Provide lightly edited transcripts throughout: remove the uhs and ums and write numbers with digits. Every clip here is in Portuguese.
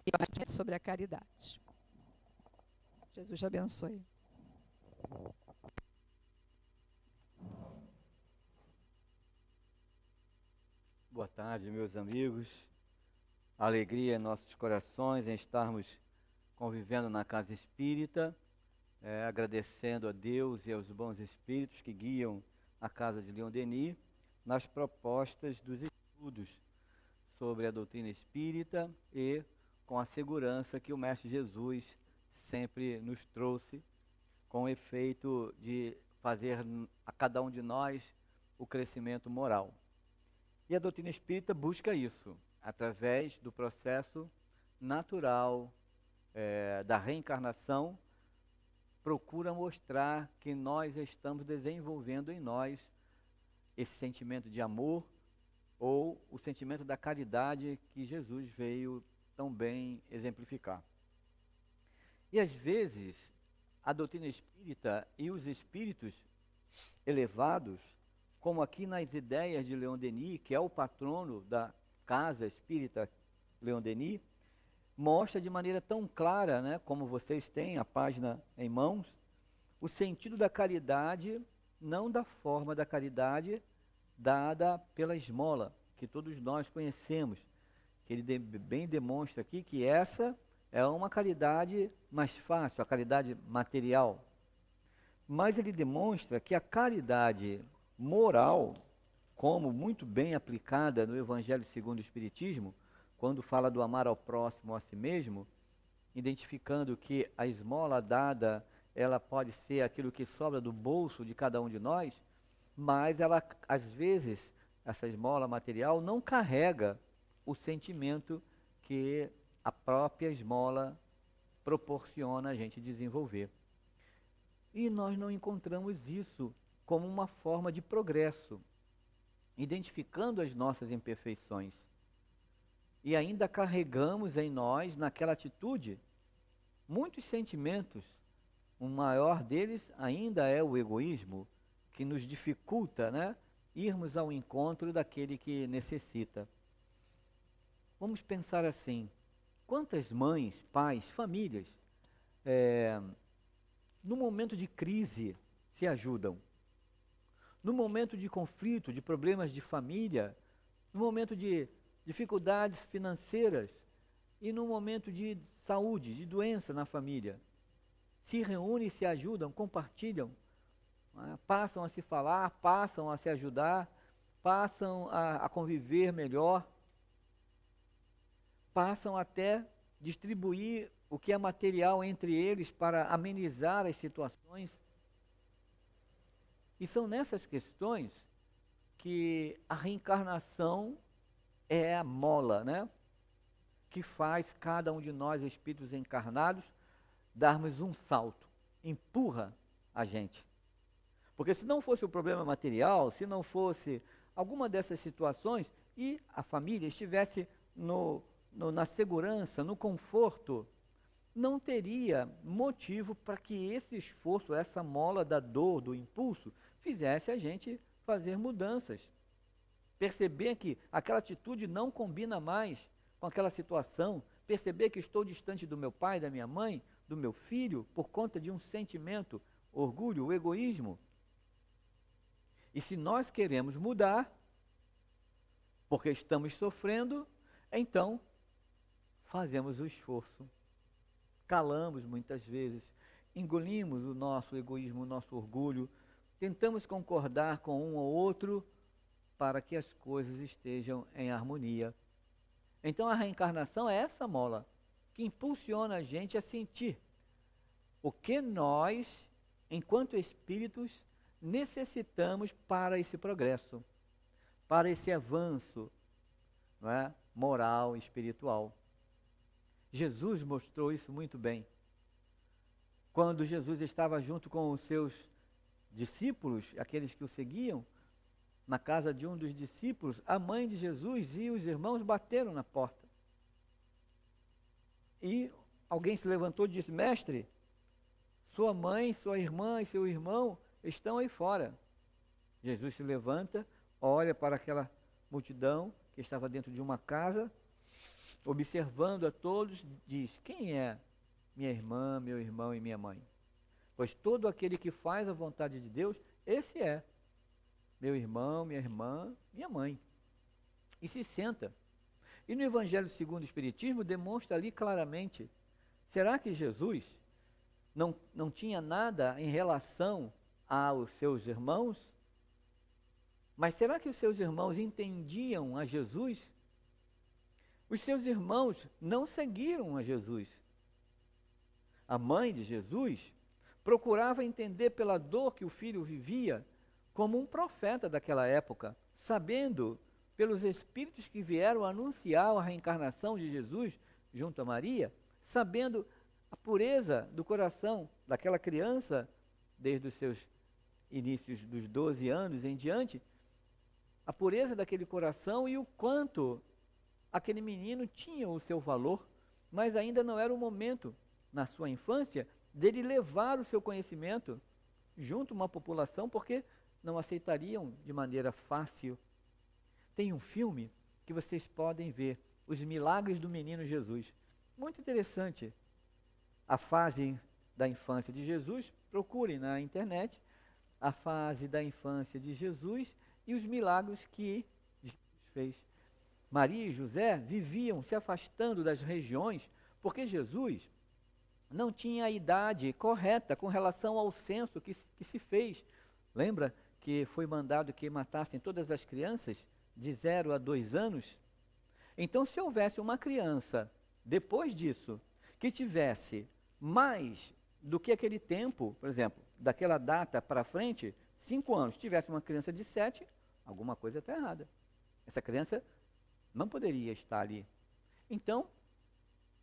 e sobre a caridade. Jesus te abençoe. Boa tarde, meus amigos. Alegria em nossos corações em estarmos convivendo na casa espírita, agradecendo a Deus e aos bons espíritos que guiam a casa de Leon Denis nas propostas dos estudos sobre a doutrina espírita e com a segurança que o Mestre Jesus sempre nos trouxe, com o efeito de fazer a cada um de nós o crescimento moral. E a doutrina espírita busca isso, através do processo natural da reencarnação, procura mostrar que nós estamos desenvolvendo em nós esse sentimento de amor ou o sentimento da caridade que Jesus veio tão bem exemplificar. E às vezes, a doutrina espírita e os espíritos elevados, como aqui nas ideias de Leon Denis, que é o patrono da casa espírita Leon Denis, mostra de maneira tão clara, né, como vocês têm a página em mãos, o sentido da caridade, não da forma da caridade dada pela esmola, que todos nós conhecemos, que ele bem demonstra aqui que essa é uma caridade mais fácil, a caridade material. Mas ele demonstra que a caridade moral, como muito bem aplicada no Evangelho segundo o Espiritismo, quando fala do amar ao próximo a si mesmo, identificando que a esmola dada, ela pode ser aquilo que sobra do bolso de cada um de nós, mas ela, às vezes, essa esmola material não carrega o sentimento que a própria esmola proporciona a gente desenvolver. E nós não encontramos isso como uma forma de progresso, identificando as nossas imperfeições. E ainda carregamos em nós, naquela atitude, muitos sentimentos. O maior deles ainda é o egoísmo, que nos dificulta, né, irmos ao encontro daquele que necessita. Vamos pensar assim, quantas mães, pais, famílias, no momento de crise, se ajudam? No momento de conflito, de problemas de família, no momento de dificuldades financeiras e no momento de saúde, de doença na família, se reúnem, se ajudam, compartilham, passam a se falar, passam a se ajudar, passam a conviver melhor, passam até distribuir o que é material entre eles para amenizar as situações. E são nessas questões que a reencarnação é a mola, né, que faz cada um de nós, espíritos encarnados, darmos um salto, empurra a gente. Porque se não fosse o problema material, se não fosse alguma dessas situações, e a família estivesse na segurança, no conforto, não teria motivo para que esse esforço, essa mola da dor, do impulso, fizesse a gente fazer mudanças. Perceber que aquela atitude não combina mais com aquela situação, perceber que estou distante do meu pai, da minha mãe, do meu filho, por conta de um sentimento, orgulho, o egoísmo. E se nós queremos mudar, porque estamos sofrendo, então fazemos o esforço. Calamos muitas vezes, engolimos o nosso egoísmo, o nosso orgulho, tentamos concordar com um ou outro para que as coisas estejam em harmonia. Então a reencarnação é essa mola que impulsiona a gente a sentir o que nós, enquanto espíritos, necessitamos para esse progresso, para esse avanço, não é, moral e espiritual. Jesus mostrou isso muito bem. Quando Jesus estava junto com os seus discípulos, aqueles que o seguiam, na casa de um dos discípulos, a mãe de Jesus e os irmãos bateram na porta. E alguém se levantou e disse: mestre, sua mãe, sua irmã e seu irmão estão aí fora. Jesus se levanta, olha para aquela multidão que estava dentro de uma casa observando a todos, diz: quem é minha irmã, meu irmão e minha mãe? Pois todo aquele que faz a vontade de Deus, esse é meu irmão, minha irmã, minha mãe. E se senta. E no Evangelho segundo o Espiritismo demonstra ali claramente: será que Jesus não tinha nada em relação aos seus irmãos? Mas será que os seus irmãos entendiam a Jesus? Os seus irmãos não seguiram a Jesus. A mãe de Jesus procurava entender pela dor que o filho vivia como um profeta daquela época, sabendo pelos espíritos que vieram anunciar a reencarnação de Jesus junto a Maria, sabendo a pureza do coração daquela criança desde os seus inícios dos 12 anos em diante, a pureza daquele coração e o quanto aquele menino tinha o seu valor, mas ainda não era o momento, na sua infância, dele levar o seu conhecimento junto a uma população, porque não aceitariam de maneira fácil. Tem um filme que vocês podem ver, Os Milagres do Menino Jesus. Muito interessante. A fase da infância de Jesus, procurem na internet, a fase da infância de Jesus e os milagres que Jesus fez. Maria e José viviam se afastando das regiões, porque Jesus não tinha a idade correta com relação ao censo que se fez. Lembra que foi mandado que matassem todas as crianças de 0 a 2 anos? Então, se houvesse uma criança, depois disso, que tivesse mais do que aquele tempo, por exemplo, daquela data para frente, 5 anos, tivesse uma criança de 7, alguma coisa está errada. Essa criança não poderia estar ali. Então,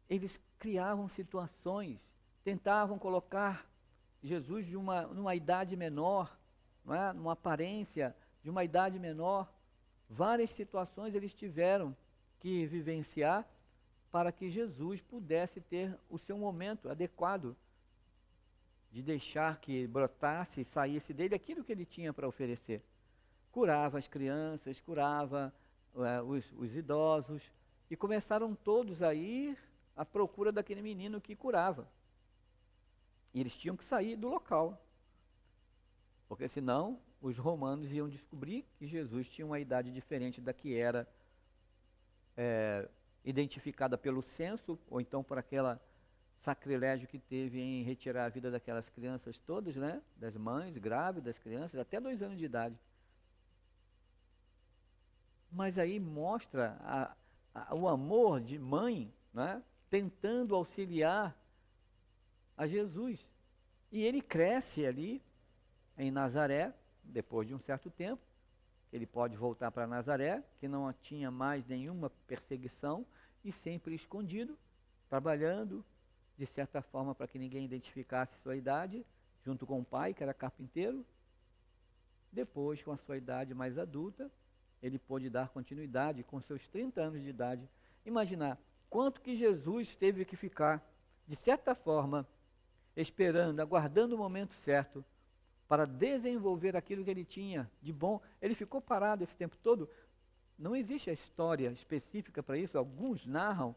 eles criavam situações, tentavam colocar Jesus numa idade menor, não é? Numa aparência de uma idade menor. Várias situações eles tiveram que vivenciar para que Jesus pudesse ter o seu momento adequado de deixar que brotasse e saísse dele aquilo que ele tinha para oferecer. Curava as crianças, curava os idosos, e começaram todos a ir à procura daquele menino que curava. E eles tinham que sair do local, porque senão os romanos iam descobrir que Jesus tinha uma idade diferente da que era identificada pelo censo, ou então por aquela sacrilégio que teve em retirar a vida daquelas crianças todas, né? Das mães grávidas, crianças, até 2 anos de idade. Mas aí mostra o amor de mãe, né? Tentando auxiliar a Jesus. E ele cresce ali em Nazaré, depois de um certo tempo. Ele pode voltar para Nazaré, que não tinha mais nenhuma perseguição, e sempre escondido, trabalhando, de certa forma, para que ninguém identificasse sua idade, junto com o pai, que era carpinteiro. Depois, com a sua idade mais adulta, ele pôde dar continuidade com seus 30 anos de idade. Imaginar quanto que Jesus teve que ficar, de certa forma, esperando, aguardando o momento certo, para desenvolver aquilo que ele tinha de bom. Ele ficou parado esse tempo todo. Não existe a história específica para isso. Alguns narram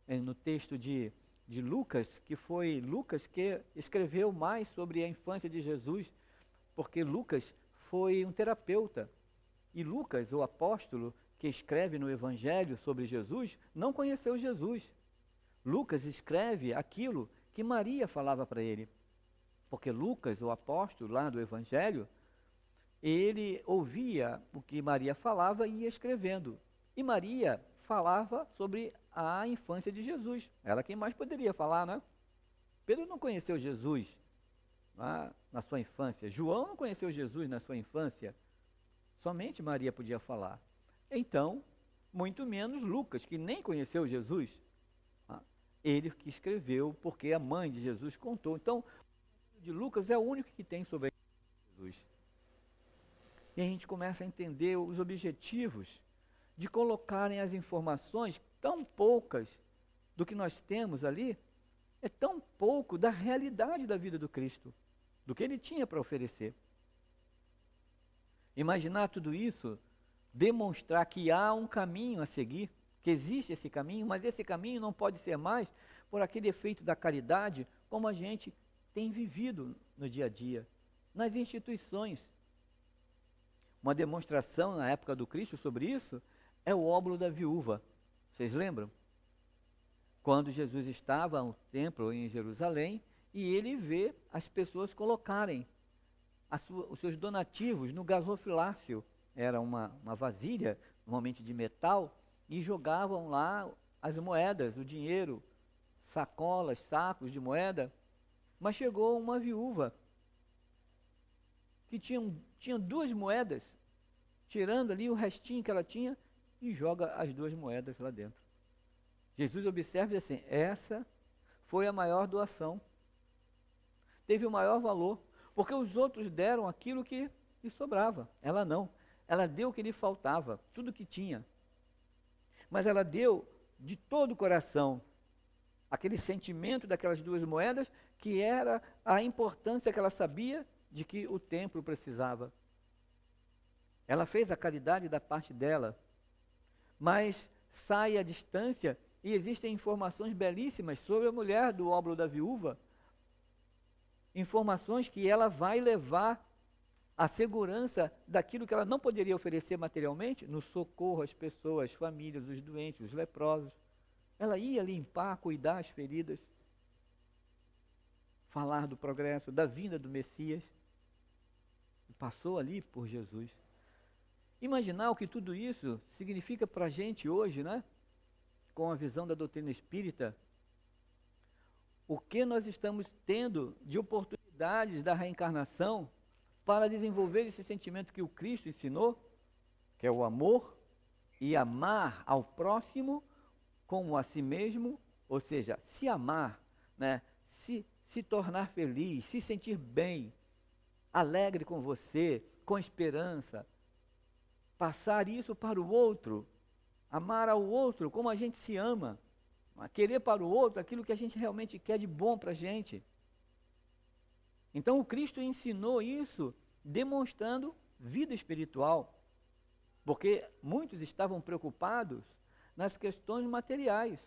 no texto de Lucas, que foi Lucas que escreveu mais sobre a infância de Jesus, porque Lucas foi um terapeuta. E Lucas, o apóstolo que escreve no Evangelho sobre Jesus, não conheceu Jesus. Lucas escreve aquilo que Maria falava para ele. Porque Lucas, o apóstolo lá do Evangelho, ele ouvia o que Maria falava e ia escrevendo. E Maria falava sobre a infância de Jesus. Ela quem mais poderia falar, né? Pedro não conheceu Jesus na sua infância. João não conheceu Jesus na sua infância. Somente Maria podia falar. Então, muito menos Lucas, que nem conheceu Jesus. Ele que escreveu, porque a mãe de Jesus contou. Então, de Lucas é o único que tem sobre Jesus. E a gente começa a entender os objetivos de colocarem as informações tão poucas do que nós temos ali, é tão pouco da realidade da vida do Cristo, do que ele tinha para oferecer. Imaginar tudo isso, demonstrar que há um caminho a seguir, que existe esse caminho, mas esse caminho não pode ser mais por aquele efeito da caridade, como a gente tem vivido no dia a dia, nas instituições. Uma demonstração na época do Cristo sobre isso é o óbolo da viúva. Vocês lembram? Quando Jesus estava no templo em Jerusalém e ele vê as pessoas colocarem os seus donativos no gasofilácio. Era uma vasilha, normalmente de metal, e jogavam lá as moedas, o dinheiro, sacolas, sacos de moeda. Mas chegou uma viúva que tinha 2 moedas, tirando ali o restinho que ela tinha e joga as 2 moedas lá dentro. Jesus observa e diz assim, essa foi a maior doação, teve o maior valor, porque os outros deram aquilo que lhe sobrava, ela não, ela deu o que lhe faltava, tudo que tinha, mas ela deu de todo o coração, aquele sentimento daquelas 2 moedas, que era a importância que ela sabia de que o templo precisava. Ela fez a caridade da parte dela, mas sai à distância e existem informações belíssimas sobre a mulher do óbolo da viúva, informações que ela vai levar a segurança daquilo que ela não poderia oferecer materialmente, no socorro às pessoas, às famílias, os doentes, os leprosos. Ela ia limpar, cuidar as feridas, falar do progresso, da vinda do Messias. Passou ali por Jesus. Imaginar o que tudo isso significa para a gente hoje, né? Com a visão da doutrina espírita, o que nós estamos tendo de oportunidades da reencarnação para desenvolver esse sentimento que o Cristo ensinou, que é o amor, e amar ao próximo como a si mesmo, ou seja, se amar, né? se tornar feliz, se sentir bem, alegre com você, com esperança, passar isso para o outro, amar ao outro como a gente se ama, querer para o outro aquilo que a gente realmente quer de bom para a gente. Então o Cristo ensinou isso demonstrando vida espiritual, porque muitos estavam preocupados nas questões materiais,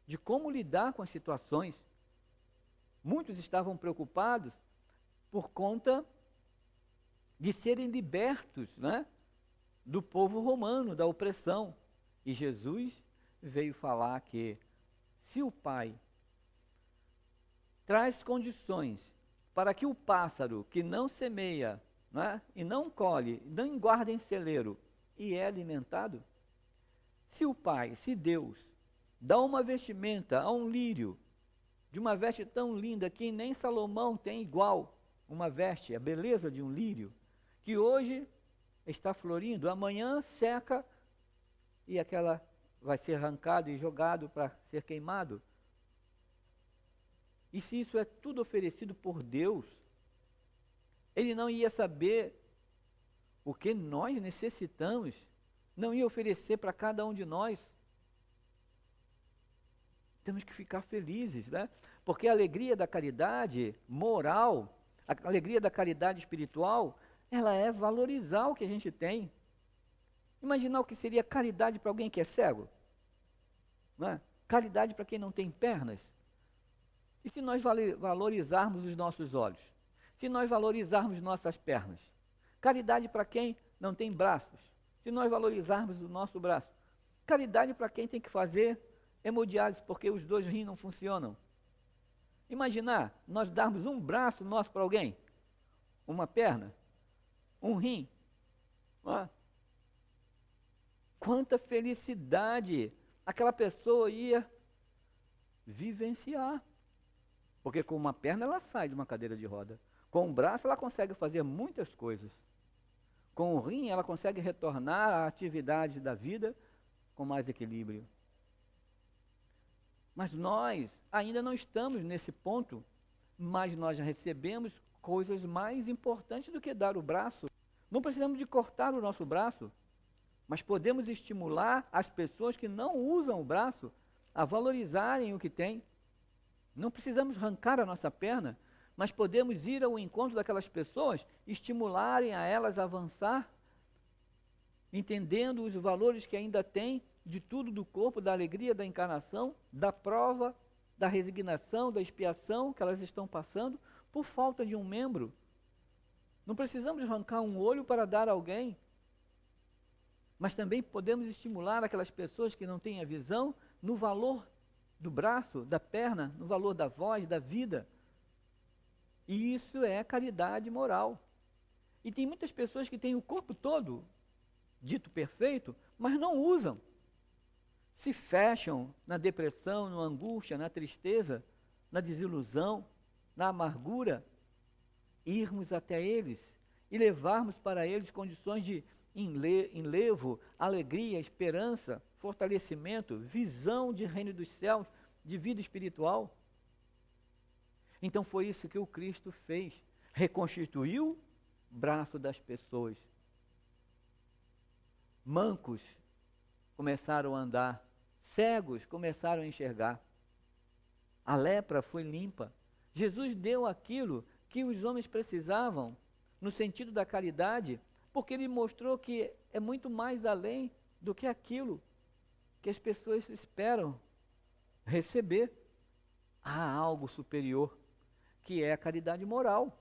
de como lidar com as situações. Muitos estavam preocupados por conta de serem libertos, né, do povo romano, da opressão. E Jesus veio falar que se o Pai traz condições para que o pássaro que não semeia, né, e não colhe, não guarda em celeiro e é alimentado, se o Pai, se Deus, dá uma vestimenta a um lírio, de uma veste tão linda que nem Salomão tem igual, uma veste, a beleza de um lírio, que hoje está florindo, amanhã seca e aquela vai ser arrancado e jogado para ser queimado. E se isso é tudo oferecido por Deus, Ele não ia saber o que nós necessitamos, não ia oferecer para cada um de nós. Temos que ficar felizes, né? Porque a alegria da caridade moral, a alegria da caridade espiritual, ela é valorizar o que a gente tem. Imaginar o que seria caridade para alguém que é cego? Não é? Caridade para quem não tem pernas? E se nós valorizarmos os nossos olhos? Se nós valorizarmos nossas pernas? Caridade para quem não tem braços? Se nós valorizarmos o nosso braço? Caridade para quem tem que fazer hemodiálise porque os 2 rins não funcionam? Imaginar nós darmos um braço nosso para alguém? Uma perna? Um rim? Não é? Quanta felicidade aquela pessoa ia vivenciar. Porque com uma perna ela sai de uma cadeira de roda. Com um braço ela consegue fazer muitas coisas. Com o rim ela consegue retornar à atividade da vida com mais equilíbrio. Mas nós ainda não estamos nesse ponto, mas nós já recebemos coisas mais importantes do que dar o braço. Não precisamos de cortar o nosso braço, mas podemos estimular as pessoas que não usam o braço a valorizarem o que têm. Não precisamos arrancar a nossa perna, mas podemos ir ao encontro daquelas pessoas, estimularem a elas a avançar, entendendo os valores que ainda têm de tudo do corpo, da alegria da encarnação, da prova, da resignação, da expiação que elas estão passando por falta de um membro. Não precisamos arrancar um olho para dar a alguém, mas também podemos estimular aquelas pessoas que não têm a visão no valor do braço, da perna, no valor da voz, da vida. E isso é caridade moral. E tem muitas pessoas que têm o corpo todo dito perfeito, mas não usam. Se fecham na depressão, na angústia, na tristeza, na desilusão, na amargura. Irmos até eles e levarmos para eles condições de enlevo, alegria, esperança, fortalecimento, visão de reino dos céus, de vida espiritual. Então foi isso que o Cristo fez, reconstituiu o braço das pessoas. Mancos começaram a andar, cegos começaram a enxergar, a lepra foi limpa. Jesus deu aquilo que os homens precisavam, no sentido da caridade, porque ele mostrou que é muito mais além do que aquilo que as pessoas esperam receber. Há algo superior, que é a caridade moral.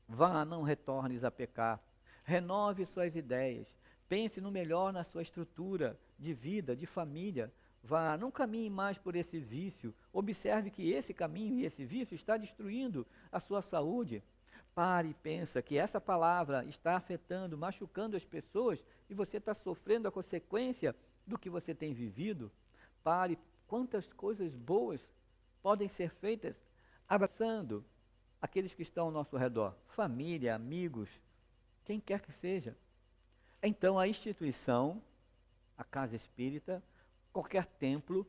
Vá, não retornes a pecar, renove suas ideias, pense no melhor na sua estrutura de vida, de família. Vá, não caminhe mais por esse vício. Observe que esse caminho e esse vício está destruindo a sua saúde. Pare e pensa que essa palavra está afetando, machucando as pessoas e você está sofrendo a consequência do que você tem vivido. Pare, quantas coisas boas podem ser feitas abraçando aqueles que estão ao nosso redor, família, amigos, quem quer que seja. Então a instituição, a casa espírita, qualquer templo,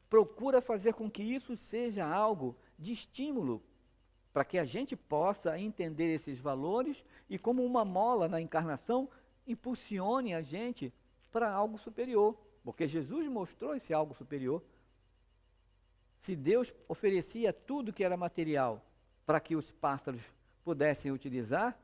procura fazer com que isso seja algo de estímulo, para que a gente possa entender esses valores e, como uma mola na encarnação, impulsione a gente para algo superior, porque Jesus mostrou esse algo superior. Se Deus oferecia tudo que era material para que os pássaros pudessem utilizar,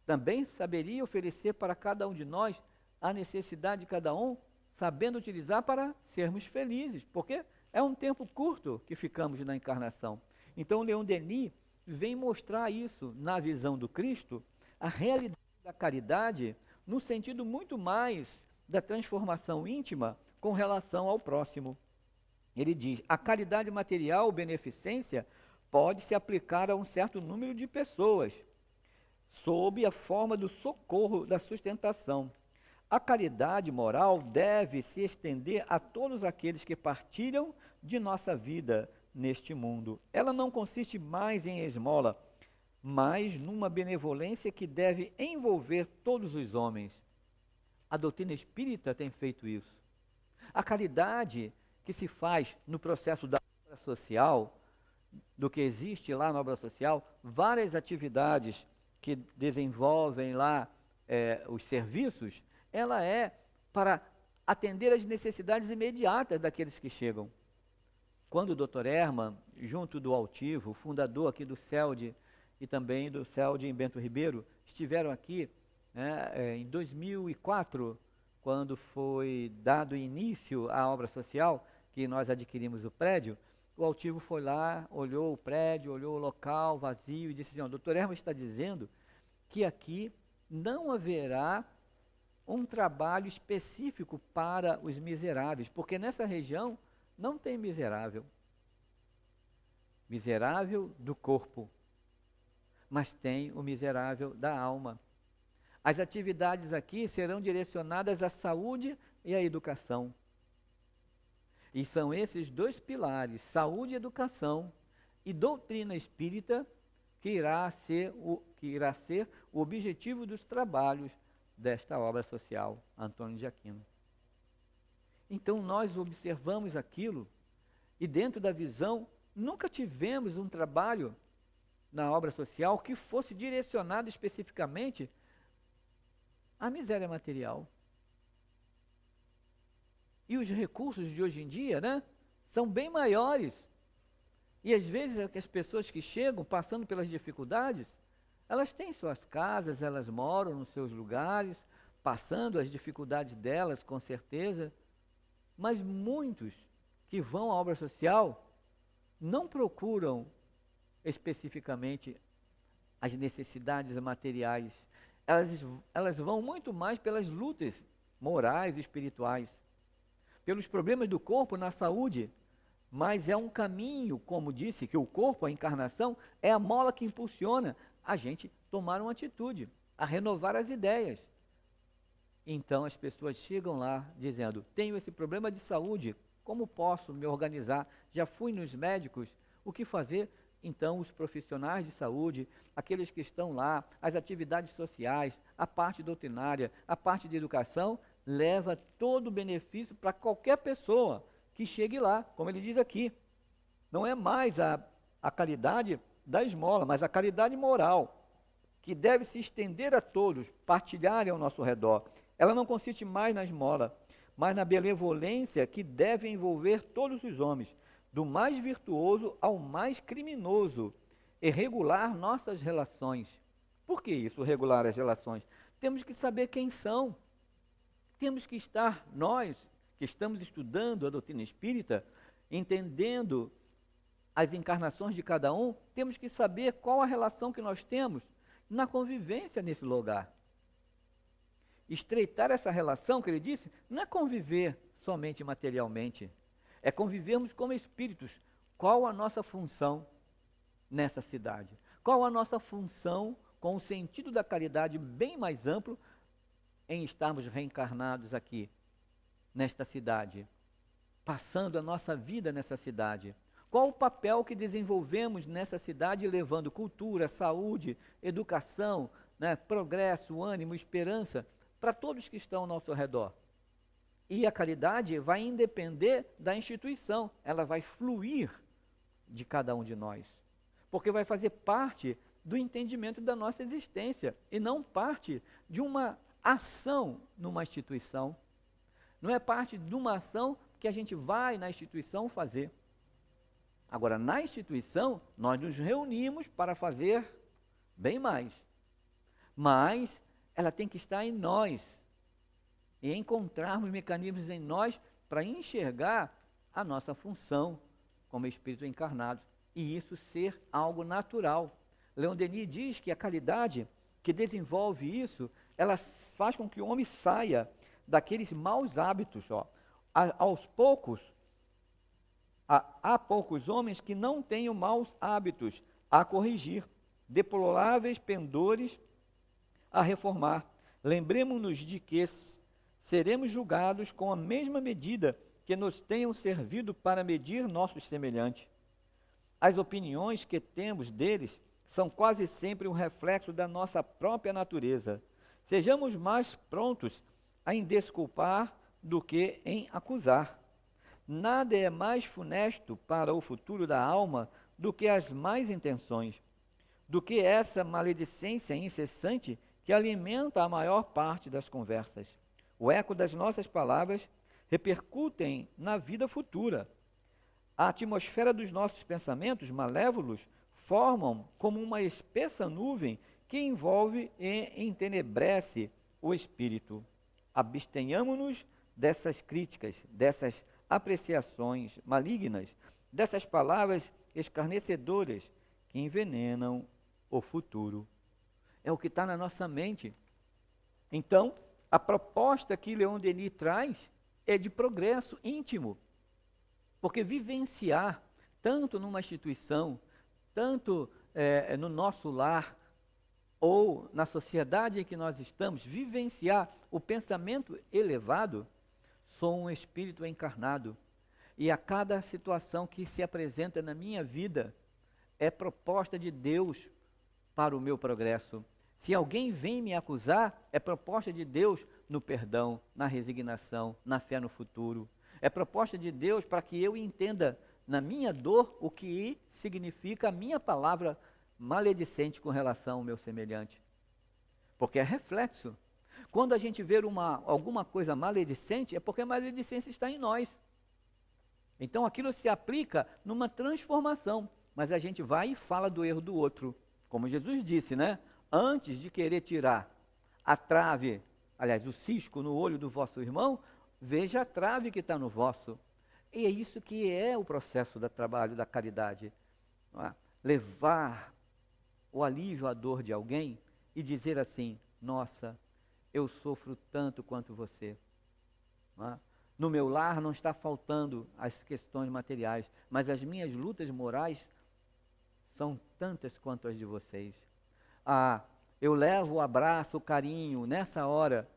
também saberia oferecer para cada um de nós a necessidade de cada um, sabendo utilizar para sermos felizes, porque é um tempo curto que ficamos na encarnação. Então, Leon Denis vem mostrar isso na visão do Cristo, a realidade da caridade, no sentido muito mais da transformação íntima com relação ao próximo. Ele diz: a caridade material, beneficência, pode se aplicar a um certo número de pessoas, sob a forma do socorro, da sustentação. A caridade moral deve se estender a todos aqueles que partilham de nossa vida neste mundo. Ela não consiste mais em esmola, mas numa benevolência que deve envolver todos os homens. A doutrina espírita tem feito isso. A caridade que se faz no processo da obra social, do que existe lá na obra social, várias atividades que desenvolvem lá os serviços, ela é para atender às necessidades imediatas daqueles que chegam. Quando o Dr. Herman, junto do Altivo, fundador aqui do CELD e também do CELD em Bento Ribeiro, estiveram aqui em 2004, quando foi dado início à obra social, que nós adquirimos o prédio, o Altivo foi lá, olhou o prédio, olhou o local vazio e disse assim: o Dr. Herman está dizendo que aqui não haverá um trabalho específico para os miseráveis, porque nessa região não tem miserável. Miserável do corpo, mas tem o miserável da alma. As atividades aqui serão direcionadas à saúde e à educação. E são esses dois pilares, saúde e educação, e doutrina espírita, que irá ser o objetivo dos trabalhos desta obra social, Antônio de Aquino. Então nós observamos aquilo e dentro da visão nunca tivemos um trabalho na obra social que fosse direcionado especificamente à miséria material. E os recursos de hoje em dia, são bem maiores. E às vezes as pessoas que chegam passando pelas dificuldades, elas têm suas casas, elas moram nos seus lugares, passando as dificuldades delas, com certeza, Mas muitos que vão à obra social não procuram especificamente as necessidades materiais. Elas vão muito mais pelas lutas morais e espirituais, pelos problemas do corpo na saúde. Mas é um caminho, como disse, que o corpo, a encarnação, é a mola que impulsiona a gente tomar uma atitude, a renovar as ideias. Então as pessoas chegam lá dizendo: tenho esse problema de saúde, como posso me organizar? Já fui nos médicos, o que fazer? Então os profissionais de saúde, aqueles que estão lá, as atividades sociais, a parte doutrinária, a parte de educação, leva todo o benefício para qualquer pessoa que chegue lá, como ele diz aqui. Não é mais a caridade da esmola, mas a caridade moral, que deve se estender a todos, partilharem ao nosso redor. Ela não consiste mais na esmola, mas na benevolência que deve envolver todos os homens, do mais virtuoso ao mais criminoso, e regular nossas relações. Por que isso, regular as relações? Temos que saber quem são. Temos que estar, nós, que estamos estudando a doutrina espírita, entendendo as encarnações de cada um, temos que saber qual a relação que nós temos na convivência nesse lugar. Estreitar essa relação, que ele disse, não é conviver somente materialmente, é convivermos como espíritos. Qual a nossa função nessa cidade? Qual a nossa função, com o sentido da caridade bem mais amplo, em estarmos reencarnados aqui, nesta cidade, passando a nossa vida nessa cidade? Qual o papel que desenvolvemos nessa cidade, levando cultura, saúde, educação, progresso, ânimo, esperança para todos que estão ao nosso redor? E a caridade vai independer da instituição, ela vai fluir de cada um de nós, porque vai fazer parte do entendimento da nossa existência e não parte de uma ação numa instituição. Não é parte de uma ação que a gente vai na instituição fazer. Agora, na instituição, nós nos reunimos para fazer bem mais. Mas ela tem que estar em nós. E encontrarmos mecanismos em nós para enxergar a nossa função como espírito encarnado. E isso ser algo natural. Leon Denis diz que a caridade que desenvolve isso, ela faz com que o homem saia daqueles maus hábitos. Aos poucos, há poucos homens que não tenham maus hábitos a corrigir, deploráveis pendores a reformar. Lembremos-nos de que seremos julgados com a mesma medida que nos tenham servido para medir nossos semelhantes. As opiniões que temos deles são quase sempre um reflexo da nossa própria natureza. Sejamos mais prontos em desculpar do que em acusar. Nada é mais funesto para o futuro da alma do que as más intenções, do que essa maledicência incessante que alimenta a maior parte das conversas. O eco das nossas palavras repercutem na vida futura. A atmosfera dos nossos pensamentos malévolos formam como uma espessa nuvem que envolve e entenebrece o espírito. Abstenhamos-nos dessas críticas, dessas apreciações malignas, dessas palavras escarnecedoras que envenenam o futuro. É o que está na nossa mente. Então, a proposta que Leon Denis traz é de progresso íntimo, porque vivenciar, tanto numa instituição, tanto no nosso lar, ou na sociedade em que nós estamos, vivenciar o pensamento elevado, sou um espírito encarnado, e a cada situação que se apresenta na minha vida é proposta de Deus para o meu progresso. Se alguém vem me acusar, é proposta de Deus no perdão, na resignação, na fé no futuro. É proposta de Deus para que eu entenda na minha dor o que significa a minha palavra maledicente com relação ao meu semelhante. Porque é reflexo. Quando a gente vê alguma coisa maledicente, é porque a maledicência está em nós. Então aquilo se aplica numa transformação, mas a gente vai e fala do erro do outro. Como Jesus disse, Antes de querer tirar a trave, aliás, o cisco no olho do vosso irmão, veja a trave que está no vosso. E é isso que é o processo do trabalho da caridade. Não é? Levar o alívio à dor de alguém e dizer assim, nossa, eu sofro tanto quanto você. Não é? No meu lar não está faltando as questões materiais, mas as minhas lutas morais são tantas quanto as de vocês. Eu levo o abraço, o carinho, nessa hora,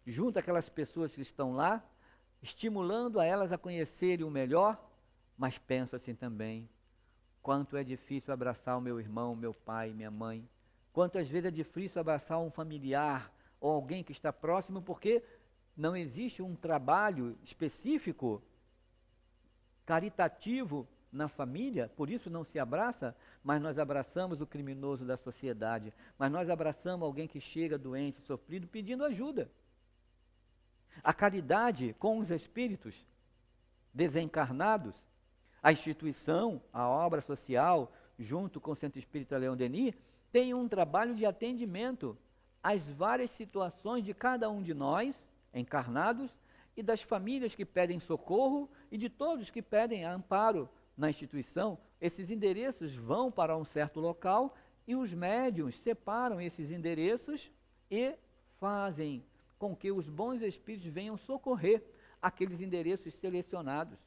junto àquelas pessoas que estão lá, estimulando a elas a conhecerem o melhor, mas penso assim também, quanto é difícil abraçar o meu irmão, meu pai, minha mãe, quantas vezes é difícil abraçar um familiar ou alguém que está próximo, porque não existe um trabalho específico, caritativo na família, por isso não se abraça, mas nós abraçamos o criminoso da sociedade, mas nós abraçamos alguém que chega doente, sofrido, pedindo ajuda. A caridade com os espíritos desencarnados, a instituição, a obra social, junto com o Centro Espírita Leon Denis, tem um trabalho de atendimento às várias situações de cada um de nós, encarnados, e das famílias que pedem socorro e de todos que pedem amparo na instituição. Esses endereços vão para um certo local e os médiuns separam esses endereços e fazem com que os bons espíritos venham socorrer aqueles endereços selecionados.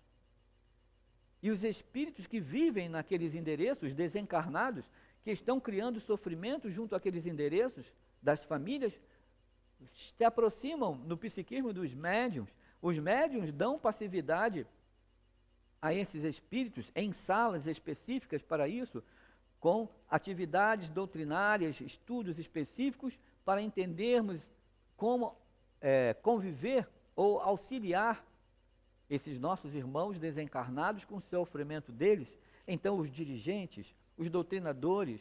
E os espíritos que vivem naqueles endereços, desencarnados, que estão criando sofrimento junto àqueles endereços das famílias, se aproximam no psiquismo dos médiuns. Os médiuns dão passividade a esses espíritos em salas específicas para isso, com atividades doutrinárias, estudos específicos, para entendermos como conviver ou auxiliar esses nossos irmãos desencarnados com o sofrimento deles. Então os dirigentes, os doutrinadores,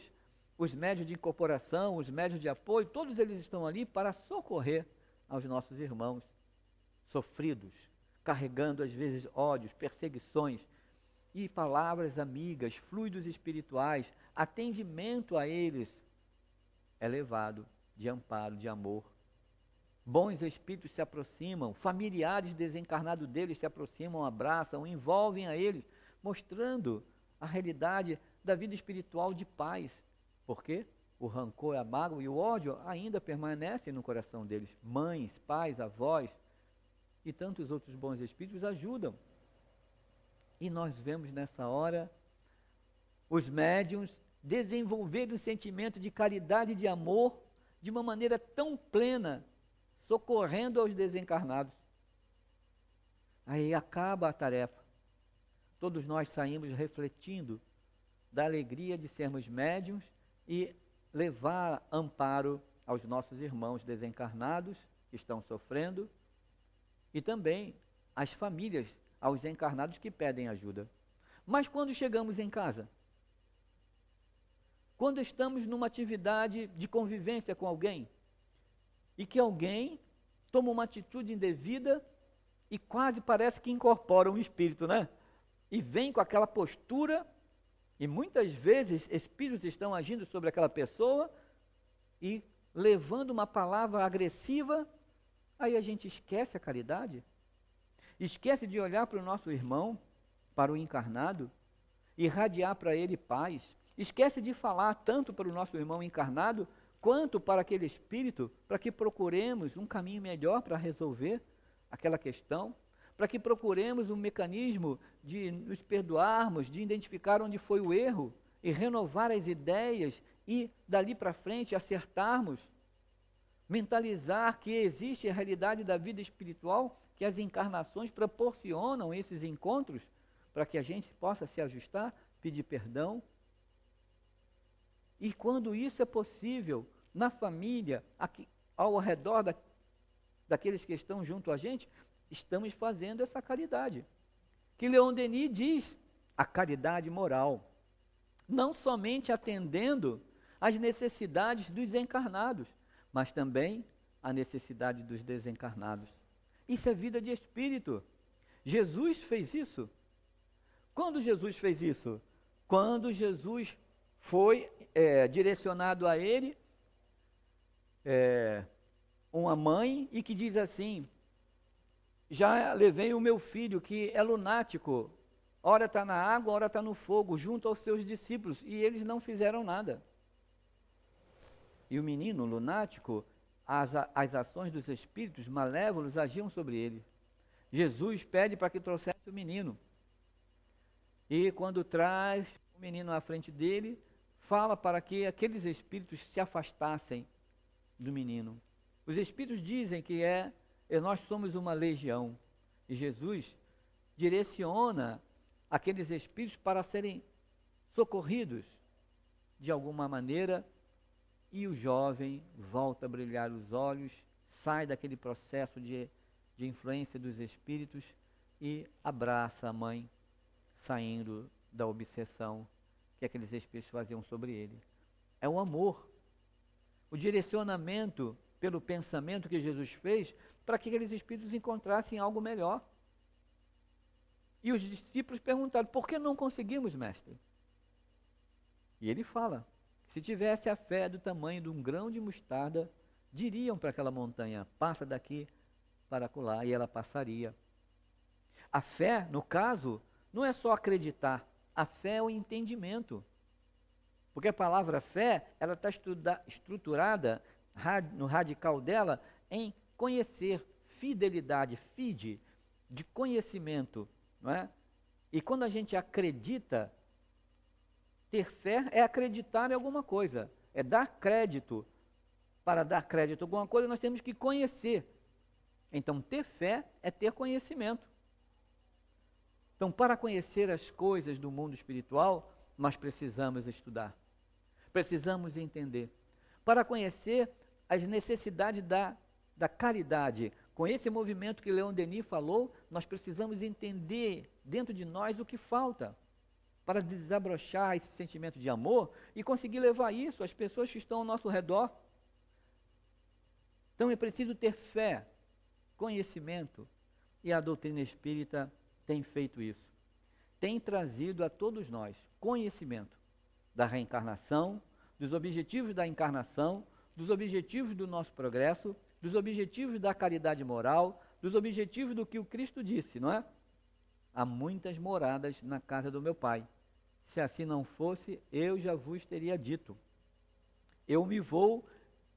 os médios de incorporação, os médios de apoio, todos eles estão ali para socorrer aos nossos irmãos sofridos, carregando às vezes ódios, perseguições, e palavras amigas, fluidos espirituais, atendimento a eles é levado de amparo, de amor. Bons espíritos se aproximam, familiares desencarnados deles se aproximam, abraçam, envolvem a eles, mostrando a realidade da vida espiritual de paz. Porque o rancor, a mágoa e o ódio ainda permanecem no coração deles. Mães, pais, avós e tantos outros bons espíritos ajudam. E nós vemos nessa hora os médiuns desenvolverem o sentimento de caridade e de amor de uma maneira tão plena, socorrendo aos desencarnados. Aí acaba a tarefa. Todos nós saímos refletindo da alegria de sermos médiuns e levar amparo aos nossos irmãos desencarnados que estão sofrendo e também às famílias, aos encarnados que pedem ajuda. Mas quando chegamos em casa, quando estamos numa atividade de convivência com alguém, e que alguém toma uma atitude indevida e quase parece que incorpora um espírito, né? E vem com aquela postura, e muitas vezes espíritos estão agindo sobre aquela pessoa e levando uma palavra agressiva, aí a gente esquece a caridade, esquece de olhar para o nosso irmão, para o encarnado, irradiar para ele paz, esquece de falar tanto para o nosso irmão encarnado, quanto para aquele espírito, para que procuremos um caminho melhor para resolver aquela questão, para que procuremos um mecanismo de nos perdoarmos, de identificar onde foi o erro e renovar as ideias e dali para frente acertarmos, mentalizar que existe a realidade da vida espiritual, que as encarnações proporcionam esses encontros para que a gente possa se ajustar, pedir perdão. E quando isso é possível, na família, aqui, ao redor daqueles que estão junto a gente, estamos fazendo essa caridade. Que Leon Denis diz, a caridade moral. Não somente atendendo às necessidades dos encarnados, mas também a necessidade dos desencarnados. Isso é vida de espírito. Jesus fez isso. Quando Jesus fez isso? Quando Jesus foi direcionado a ele uma mãe e que diz assim, Já levei o meu filho, que é lunático, ora está na água, ora está no fogo, junto aos seus discípulos, e eles não fizeram nada. E o menino lunático, as ações dos espíritos malévolos agiam sobre ele. Jesus pede para que trouxesse o menino. E quando traz o menino à frente dele, fala para que aqueles espíritos se afastassem do menino. Os espíritos dizem que nós somos uma legião. E Jesus direciona aqueles espíritos para serem socorridos de alguma maneira, e o jovem volta a brilhar os olhos, sai daquele processo de influência dos espíritos e abraça a mãe, saindo da obsessão que aqueles espíritos faziam sobre ele. É o amor, o direcionamento pelo pensamento que Jesus fez para que aqueles espíritos encontrassem algo melhor. E os discípulos perguntaram: por que não conseguimos, mestre? E ele fala: se tivesse a fé do tamanho de um grão de mostarda, diriam para aquela montanha: passa daqui para acolá, e ela passaria. A fé, no caso, não é só acreditar, a fé é o entendimento. Porque a palavra fé, ela está estruturada no radical dela em conhecer, fidelidade, fide, de conhecimento, não é? E quando a gente acredita, ter fé é acreditar em alguma coisa, é dar crédito. Para dar crédito a alguma coisa, nós temos que conhecer. Então, ter fé é ter conhecimento. Então, para conhecer as coisas do mundo espiritual, nós precisamos estudar, precisamos entender. Para conhecer as necessidades da caridade, com esse movimento que Leon Denis falou, nós precisamos entender dentro de nós o que falta, para desabrochar esse sentimento de amor e conseguir levar isso às pessoas que estão ao nosso redor. Então é preciso ter fé, conhecimento, e a doutrina espírita tem feito isso. Tem trazido a todos nós conhecimento da reencarnação, dos objetivos da encarnação, dos objetivos do nosso progresso, dos objetivos da caridade moral, dos objetivos do que o Cristo disse, não é? Há muitas moradas na casa do meu Pai. Se assim não fosse, eu já vos teria dito. Eu me vou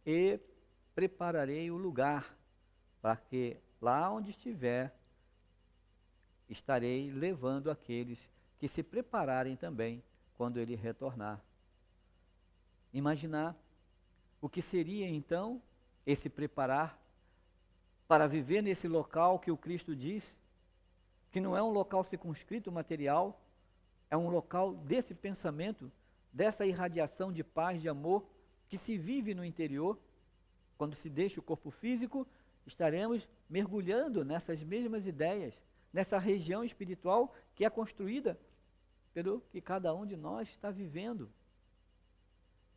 e prepararei o lugar, para que lá onde estiver, estarei levando aqueles que se prepararem também quando ele retornar. Imaginar o que seria então esse preparar para viver nesse local que o Cristo diz, que não é um local circunscrito material, é um local desse pensamento, dessa irradiação de paz, de amor, que se vive no interior. Quando se deixa o corpo físico, estaremos mergulhando nessas mesmas ideias, nessa região espiritual que é construída pelo que cada um de nós está vivendo.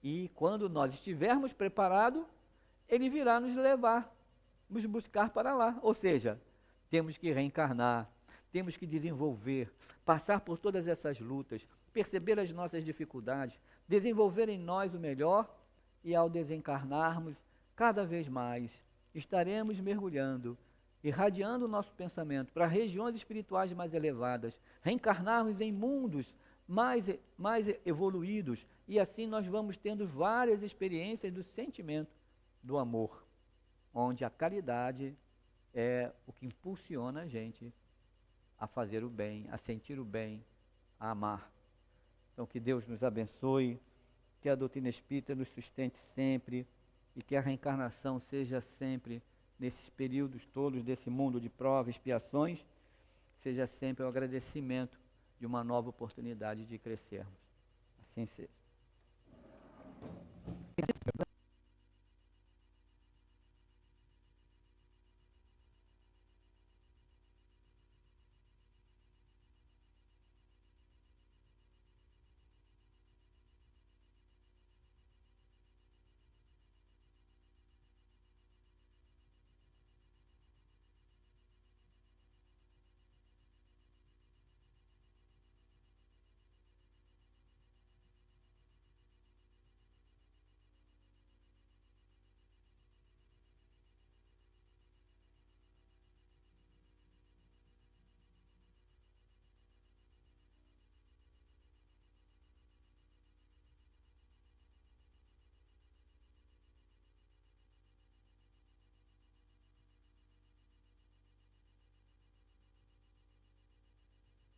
E quando nós estivermos preparados, ele virá nos levar, nos buscar para lá. Ou seja, temos que reencarnar, temos que desenvolver, passar por todas essas lutas, perceber as nossas dificuldades, desenvolver em nós o melhor, e ao desencarnarmos, cada vez mais, estaremos mergulhando, irradiando o nosso pensamento para regiões espirituais mais elevadas, reencarnarmos em mundos mais evoluídos, e assim nós vamos tendo várias experiências do sentimento do amor, onde a caridade é o que impulsiona a gente a fazer o bem, a sentir o bem, a amar. Então que Deus nos abençoe, que a doutrina espírita nos sustente sempre, e que a reencarnação seja sempre, nesses períodos todos desse mundo de provas e expiações, seja sempre o agradecimento de uma nova oportunidade de crescermos. Assim seja.